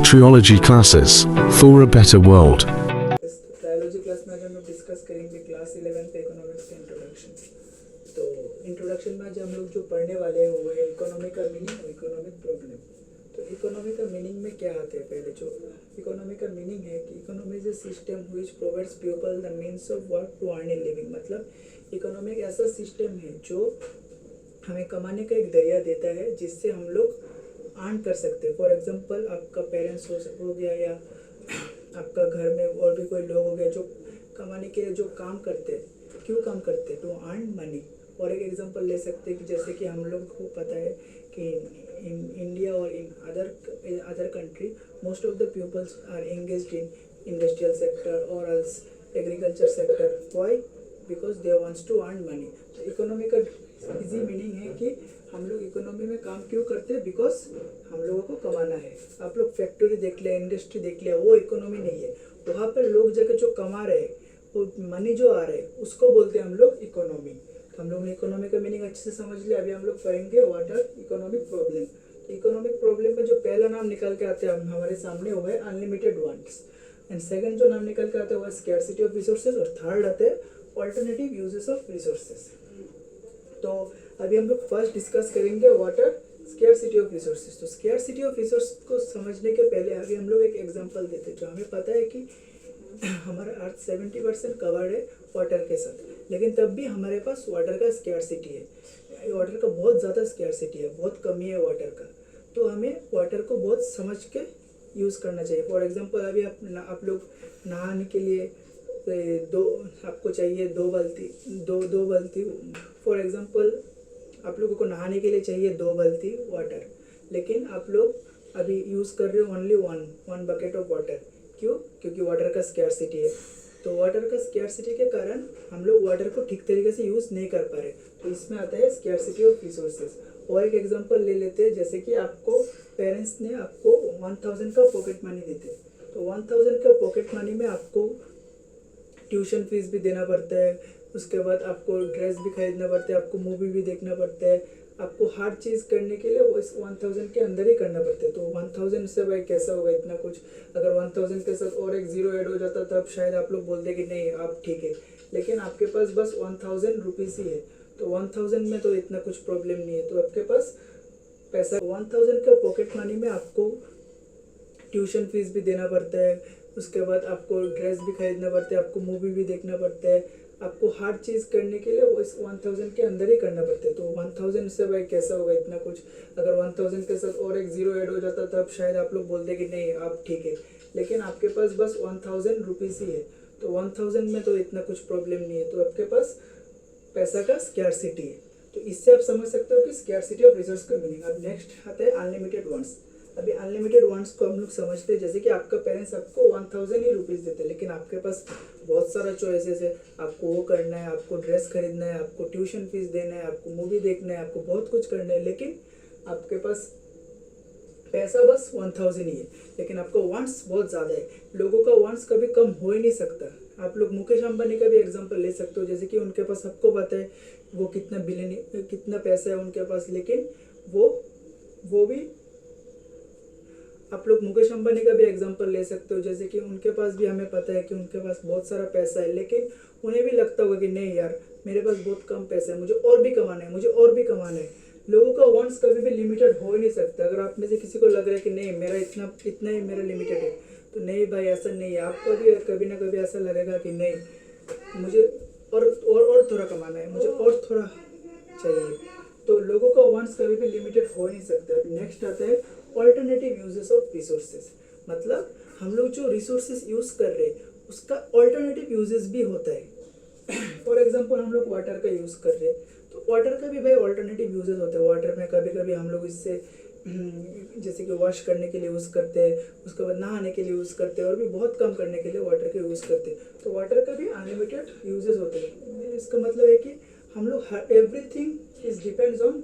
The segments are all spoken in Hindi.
Triology classes for a better world. Trilogy class में आज हम लोग डिस्कस करेंगे क्लास 11 पे इकोनॉमिक्स का इंट्रोडक्शन। तो इंट्रोडक्शन में आज हम लोग जो पढ़ने वाले हैं वो है इकोनॉमी का मीनिंग और इकोनॉमिक प्रॉब्लम। तो इकोनॉमी का मीनिंग में क्या आते हैं, पहले जो इकोनॉमी का मीनिंग है कि economy is a system which provides people the means of work to earn a living. मतलब इकोनॉमी एक ऐसा सिस्टम है जो हमें कमाने का एक जरिया देता है जिससे हम लोग अर्न कर सकते हैं। फॉर एग्जांपल आपका पेरेंट्स हो गया या आपका घर में और भी कोई लोग हो गए जो कमाने के लिए जो काम करते हैं, क्यों काम करते हैं, टू अर्न मनी। और एक एग्जांपल ले सकते हैं कि जैसे कि हम लोग को पता है कि इन इंडिया और in other country most of the peoples are engaged in industrial sector और else agriculture sector. Why? Because they wants to earn money. तो इकोनॉमी का इजी मीनिंग है कि हम लोग इकोनॉमी में काम क्यों करते हैं, बिकॉज हम लोगों को कमाना है। आप लोग फैक्ट्री देख लिया, इंडस्ट्री देख लिया, वो इकोनॉमी नहीं है। वहाँ पर लोग जाकर जो कमा रहे हैं, वो मनी जो आ रहा है, उसको बोलते हैं हम लोग इकोनॉमी। तो हम लोग ने इकोनॉमी का मीनिंग अच्छे से समझ लिया। अभी हम लोग पढ़ेंगे what are economic problem. Economic problem में जो पहला नाम निकल के आते हैं हमारे सामने वो है अनलिमिटेड वांट्स, एंड सेकंड जो नाम निकल के आते हैं वो है स्कैर्सिटी ऑफ रिसोर्सेज, और थर्ड आते हैं ऑल्टरनेटिव यूजेस ऑफ रिसोर्सेज। तो अभी हम लोग फर्स्ट डिस्कस करेंगे what are scarcity of resources. तो स्कैर्सिटी ऑफ रिसोर्स को समझने के पहले अभी हम लोग एक एग्जांपल देते हैं। जो हमें पता है कि हमारा अर्थ 70% कवर्ड है वाटर के साथ, लेकिन तब भी हमारे पास वाटर का स्कैर्सिटी है। वाटर का बहुत ज़्यादा स्कैर्सिटी है, बहुत कमी है वाटर का। तो हमें वाटर को बहुत समझ के यूज़ करना चाहिए। फॉर एग्जांपल अभी आप लोग नहाने के लिए आपको चाहिए दो बाल्टी। फॉर एग्जांपल आप लोगों को नहाने के लिए चाहिए 2 बाल्टी वाटर, लेकिन आप लोग अभी यूज़ कर रहे हो only one bucket of water. क्यों? क्योंकि वाटर का स्कैर्सिटी है। तो वाटर का स्कैर्सिटी के कारण हम लोग वाटर को ठीक तरीके से यूज़ नहीं कर पा रहे। तो इसमें आता है स्कैर्सिटी ऑफ रिसोर्सेज। और एक एग्जांपल ले लेते हैं, जैसे कि आपको पेरेंट्स ने आपको 1000 का पॉकेट मनी देते। तो 1000 का पॉकेट मनी में आपको ट्यूशन फीस भी देना पड़ता है, उसके बाद आपको ड्रेस भी खरीदना पड़ता है, आपको मूवी भी देखना पड़ता है, आपको हर चीज़ करने के लिए वो इस 1000 के अंदर ही करना पड़ता है। तो 1000 से भाई कैसा होगा इतना कुछ। अगर 1000 के साथ और एक ज़ीरो ऐड हो जाता तब शायद आप लोग बोलते कि नहीं आप ठीक है, लेकिन आपके पास बस 1000 रुपीज़ ही है। तो 1000 में तो इतना कुछ प्रॉब्लम नहीं है। तो आपके पास पैसा 1000 का पॉकेट मनी में आपको ट्यूशन फीस भी देना पड़ता है, उसके बाद आपको ड्रेस भी खरीदना पड़ता है, आपको मूवी भी देखना पड़ता है, आपको हर चीज़ करने के लिए वो इस 1000 के अंदर ही करना पड़ता है। तो 1000 से भाई कैसा होगा इतना कुछ। अगर 1000 के साथ और एक ज़ीरो ऐड हो जाता तब शायद आप लोग बोलते कि नहीं आप ठीक है, लेकिन आपके पास बस 1000 रुपीज़ ही है। तो 1000 में तो इतना कुछ प्रॉब्लम नहीं है। तो आपके पास पैसा का स्कैर्सिटी है। तो इससे आप समझ सकते हो कि स्कैर्सिटी ऑफ रिसोर्स का मीनिंग। अब नेक्स्ट आता है अनलिमिटेड वांट्स। अभी अनलिमिटेड वांट्स को हम लोग समझते हैं, जैसे कि आपका पेरेंट्स आपको 1000 ही रुपीज़ देते हैं, लेकिन आपके पास बहुत सारा चॉइसेस है। आपको वो करना है, आपको ड्रेस खरीदना है, आपको ट्यूशन फीस देना है, आपको मूवी देखना है, आपको बहुत कुछ करना है, लेकिन आपके पास पैसा बस 1000 ही है, लेकिन आपका वांट्स बहुत ज़्यादा है। लोगों का वांट्स कभी कम हो ही नहीं सकता। आप लोग मुकेश अंबानी का भी एग्जांपल ले सकते हो, जैसे कि उनके पास सबको पता है वो कितना पैसा है उनके पास, लेकिन वो भी आप लोग मुकेश अंबानी का भी एग्जांपल ले सकते हो, जैसे कि उनके पास भी हमें पता है कि उनके पास बहुत सारा पैसा है, लेकिन उन्हें भी लगता होगा कि नहीं यार मेरे पास बहुत कम पैसा है, मुझे और भी कमाना है, मुझे और भी कमाना है। लोगों का वांट्स कभी भी लिमिटेड हो ही नहीं सकता। अगर आप में से किसी को लग रहा है कि नहीं मेरा इतना ही मेरा लिमिटेड है, तो नहीं भाई ऐसा नहीं है। आपको भी कभी ना कभी ऐसा लगेगा कि नहीं मुझे और थोड़ा कमाना है, मुझे और थोड़ा चाहिए। तो लोगों का वांट्स कभी भी लिमिटेड हो नहीं सकता। नेक्स्ट आता है ऑल्टरनेटिव यूजेस ऑफ रिसोर्सेज। मतलब हम लोग जो रिसोर्सेज यूज़ कर रहे हैं उसका ऑल्टरनेटिव यूजेस भी होता है। फॉर एग्जांपल हम लोग वाटर का यूज़ कर रहे हैं, तो वाटर का भी भाई ऑल्टरनेटिव यूजेस होते हैं। वाटर में कभी कभी हम लोग इससे जैसे कि वॉश करने के लिए यूज़ करते हैं, उसके बाद नहाने के लिए यूज़ करते हैं, और भी बहुत कम करने के लिए वाटर का यूज़ करते हैं। तो वाटर का भी अनलिमिटेड यूजेस होते हैं। इसका मतलब है कि हम लोग everything is depends on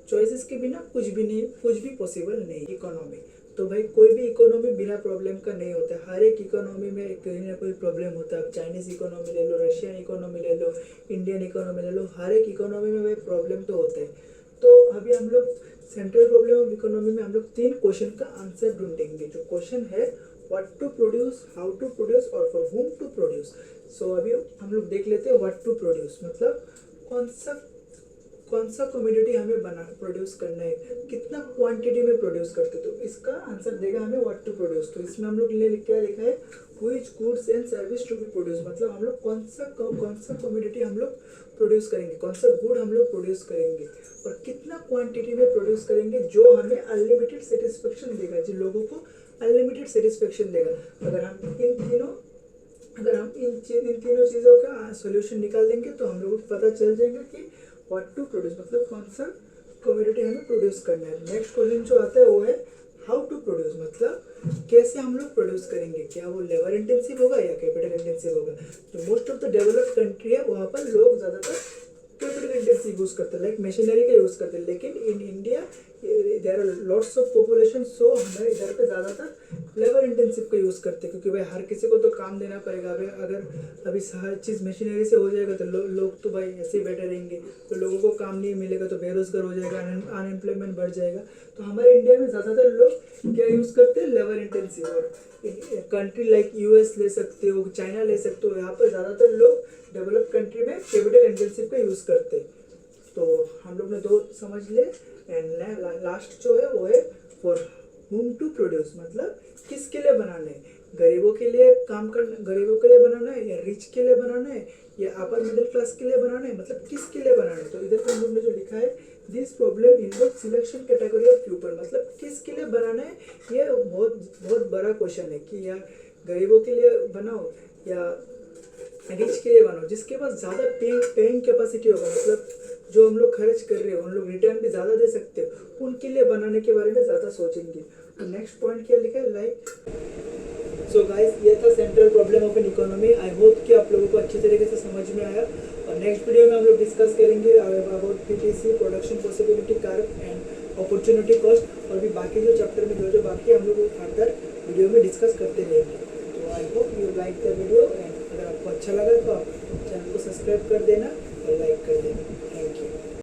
choices के बिना कुछ भी पॉसिबल नहीं इकोनॉमी। तो भाई कोई भी इकोनॉमी बिना प्रॉब्लम का नहीं होता। हर एक इकोनॉमी में कहीं ना कोई प्रॉब्लम होता है। आप चाइनीज़ इकोनॉमी ले लो, रशियन इकोनॉमी ले लो, इंडियन इकोनॉमी ले लो, हर एक इकोनॉमी में भाई प्रॉब्लम तो होता है। तो अभी हम लोग सेंट्रल प्रॉब्लम ऑफ इकोनॉमी में हम लोग 3 क्वेश्चन का आंसर ढूंढेंगे। जो क्वेश्चन है what to produce, how to produce और for whom to produce. So अभी हम लोग देख लेते हैं व्हाट टू प्रोड्यूस मतलब कौन सा कमोडिटी हमें प्रोड्यूस करना है, कितना क्वांटिटी में प्रोड्यूस करते। तो इसका आंसर देगा हमें व्हाट टू प्रोड्यूस। तो इसमें हम लोग क्या लिखा है, which goods and service to be produce मतलब हम लोग कौन सा कमोडिटी हम लोग प्रोड्यूस करेंगे, कौन सा गुड हम लोग प्रोड्यूस करेंगे और कितना क्वांटिटी में प्रोड्यूस करेंगे जो हमें अनलिमिटेड सेटिस्फेक्शन देगा, जिन लोगों को अनलिमिटेड सेटिस्फेक्शन देगा। अगर हम इन तीनों चीज़ों का सोल्यूशन निकाल देंगे तो हम लोगों को पता चल जाएगा कि व्हाट टू प्रोड्यूस मतलब कौन सा कमोडिटी हमें प्रोड्यूस करना है। नेक्स्ट क्वेश्चन जो आता है वो है हाउ टू प्रोड्यूस मतलब कैसे हम लोग प्रोड्यूस करेंगे, क्या वो लेबर इंटेंसिव होगा या कैपिटल इंटेंसिव होगा। जो most of the developed country है वहाँ पर लोग ज़्यादातर कैपिटल इंटेंसिव यूज़ करते हैं, लाइक मशीनरी का यूज़ करते हैं। लेकिन in India there are lots of population, so हमें इधर पे ज़्यादातर लेबर इंटेंसिव का यूज़ करते हैं क्योंकि भाई हर किसी को तो काम देना पड़ेगा। भाई अगर अभी हर चीज़ मशीनरी से हो जाएगा तो लोग तो भाई ऐसे ही बैठे रहेंगे, तो लोगों को काम नहीं मिलेगा तो बेरोजगार हो जाएगा, अनएम्प्लॉयमेंट बढ़ जाएगा। तो हमारे इंडिया में ज़्यादातर लोग क्या यूज़ करते हैं, लेबर इंटेंसिव। और कंट्री लाइक यूएस ले सकते हो, चाइना ले सकते हो, यहाँ पर ज़्यादातर लोग डेवलप कंट्री में कैपिटल इंटेंसिव का यूज़ करते हैं। तो हम लोग ने 2 समझ ले। एंड लास्ट जो है वो है फॉर whom टू प्रोड्यूस मतलब किसके लिए बनाना है, गरीबों के लिए काम करना, गरीबों के लिए बनाना है या रिच के लिए बनाना है या अपर मिडिल क्लास के लिए बनाना है, मतलब किसके लिए बनाना है। तो इधर पे हम लोग ने जो लिखा है this problem involve selection category of people मतलब किसके लिए बनाना है। ये बहुत बड़ा क्वेश्चन है कि या गरीबों के लिए बनाओ या रिच के लिए बनाओ, जिसके पास ज़्यादा पेइंग कैपेसिटी होगा मतलब जो हम लोग खर्च कर रहे हैं उन लोग रिटर्न भी ज़्यादा दे सकते हो, उनके लिए बनाने के बारे में ज़्यादा सोचेंगे। तो नेक्स्ट पॉइंट क्या लिखा है, लाइक सो गाइस ये था central problem of an economy. I hope कि आप लोगों को अच्छी तरीके से समझ में आया। और नेक्स्ट वीडियो में हम लोग डिस्कस करेंगे about PTC, production possibility curve and opportunity cost, और भी बाकी जो चैप्टर में जो बाकी हम लोग फर्दर वीडियो में डिस्कस करते रहेंगे। तो I hope you like the video and अगर आपको अच्छा लगा तो आप चैनल को सब्सक्राइब कर देना और लाइक कर देना। Thank you.